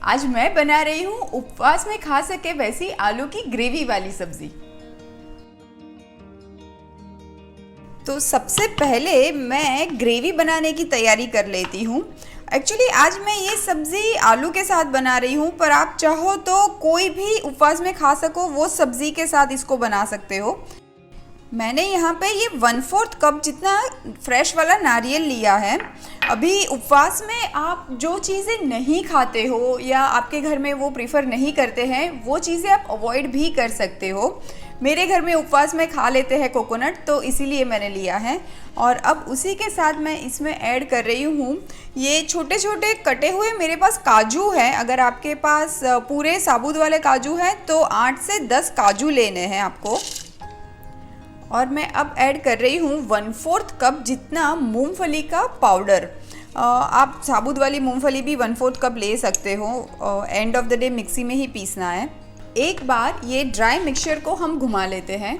आज मैं बना रही हूँ उपवास में खा सके वैसी आलू की ग्रेवी वाली सब्जी। तो सबसे पहले मैं ग्रेवी बनाने की तैयारी कर लेती हूँ। एक्चुअली आज मैं ये सब्ज़ी आलू के साथ बना रही हूँ, पर आप चाहो तो कोई भी उपवास में खा सको वो सब्ज़ी के साथ इसको बना सकते हो। मैंने यहाँ पे ये 1/4 कप जितना फ्रेश वाला नारियल लिया है। अभी उपवास में आप जो चीज़ें नहीं खाते हो या आपके घर में वो प्रीफर नहीं करते हैं, वो चीज़ें आप अवॉइड भी कर सकते हो। मेरे घर में उपवास में खा लेते हैं कोकोनट, तो इसीलिए मैंने लिया है। और अब उसी के साथ मैं इसमें ऐड कर रही हूँ ये छोटे छोटे कटे हुए मेरे पास काजू हैं। अगर आपके पास पूरे साबुत वाले काजू हैं तो 8 से 10 काजू लेने हैं आपको। और मैं अब ऐड कर रही हूँ 1/4 कप जितना मूंगफली का पाउडर। आप साबुत वाली मूंगफली भी 1/4 कप ले सकते हो। End of the day mixie में ही पीसना है। एक बार ये ड्राई मिक्सचर को हम घुमा लेते हैं।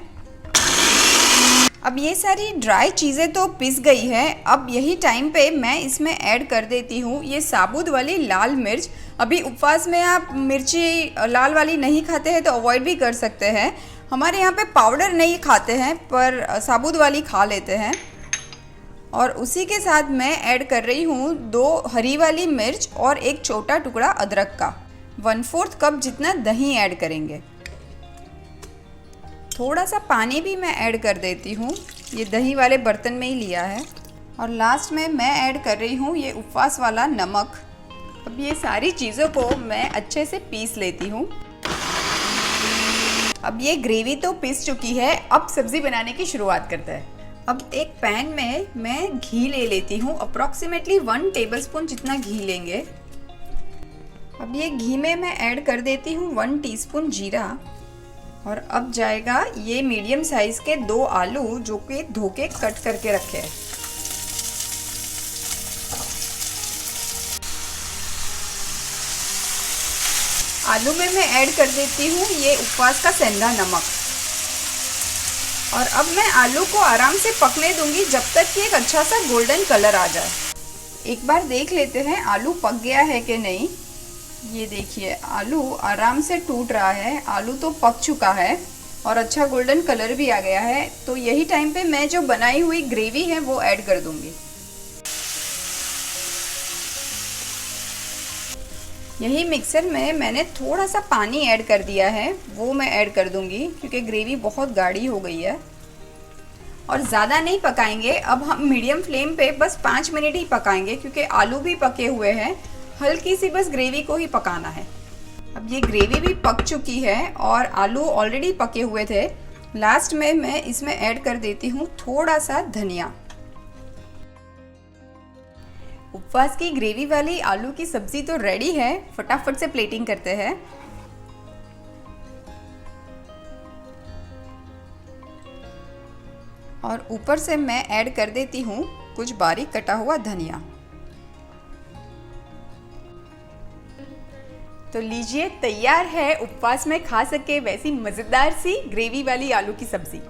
अब ये सारी ड्राई चीज़ें तो पिस गई है। अब यही टाइम पे मैं इसमें ऐड कर देती हूँ ये साबुत वाली लाल मिर्च। अभी उपवास में आप मिर्ची लाल वाली नहीं खाते हैं तो अवॉइड भी कर सकते हैं। हमारे यहाँ पे पाउडर नहीं खाते हैं पर साबुत वाली खा लेते हैं। और उसी के साथ मैं ऐड कर रही हूँ 2 हरी वाली मिर्च और एक छोटा टुकड़ा अदरक का। 1/4 कप जितना दही ऐड करेंगे। थोड़ा सा पानी भी मैं ऐड कर देती हूँ, ये दही वाले बर्तन में ही लिया है। और लास्ट में मैं ऐड कर रही हूँ ये उपवास वाला नमक। अब ये सारी चीज़ों को मैं अच्छे से पीस लेती हूँ। अब ये ग्रेवी तो पिस चुकी है, अब सब्ज़ी बनाने की शुरुआत करते हैं। अब एक पैन में मैं घी ले लेती हूँ, अप्रॉक्सीमेटली 1 टेबलस्पून जितना घी लेंगे। अब ये घी में मैं ऐड कर देती हूँ 1 टीस्पून जीरा। और अब जाएगा ये मीडियम साइज़ के 2 आलू जो कि धो के कट करके रखे हैं। आलू में मैं ऐड कर देती हूँ ये उपवास का सेंधा नमक। और अब मैं आलू को आराम से पकने दूंगी जब तक कि एक अच्छा सा गोल्डन कलर आ जाए। एक बार देख लेते हैं आलू पक गया है कि नहीं। ये देखिए आलू आराम से टूट रहा है, आलू तो पक चुका है और अच्छा गोल्डन कलर भी आ गया है। तो यही टाइम पे मैं जो बनाई हुई ग्रेवी है वो ऐड कर दूंगी। यही मिक्सर में मैंने थोड़ा सा पानी ऐड कर दिया है, वो मैं ऐड कर दूंगी क्योंकि ग्रेवी बहुत गाढ़ी हो गई है। और ज़्यादा नहीं पकाएंगे, अब हम मीडियम फ्लेम पे बस 5 मिनट ही पकाएंगे क्योंकि आलू भी पके हुए हैं। हल्की सी बस ग्रेवी को ही पकाना है। अब ये ग्रेवी भी पक चुकी है और आलू ऑलरेडी पके हुए थे। लास्ट में मैं इसमें ऐड कर देती हूँ थोड़ा सा धनिया। उपवास की ग्रेवी वाली आलू की सब्जी तो रेडी है, फटाफट से प्लेटिंग करते हैं। और ऊपर से मैं ऐड कर देती हूँ कुछ बारीक कटा हुआ धनिया। तो लीजिए तैयार है उपवास में खा सके वैसी मज़ेदार सी ग्रेवी वाली आलू की सब्जी।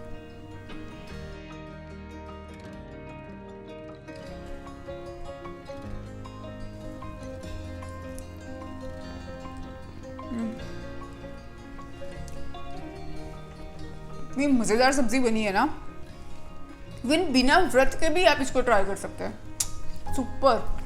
ये मज़ेदार सब्जी बनी है ना, बिना व्रत के भी आप इसको ट्राई कर सकते हैं। सुपर।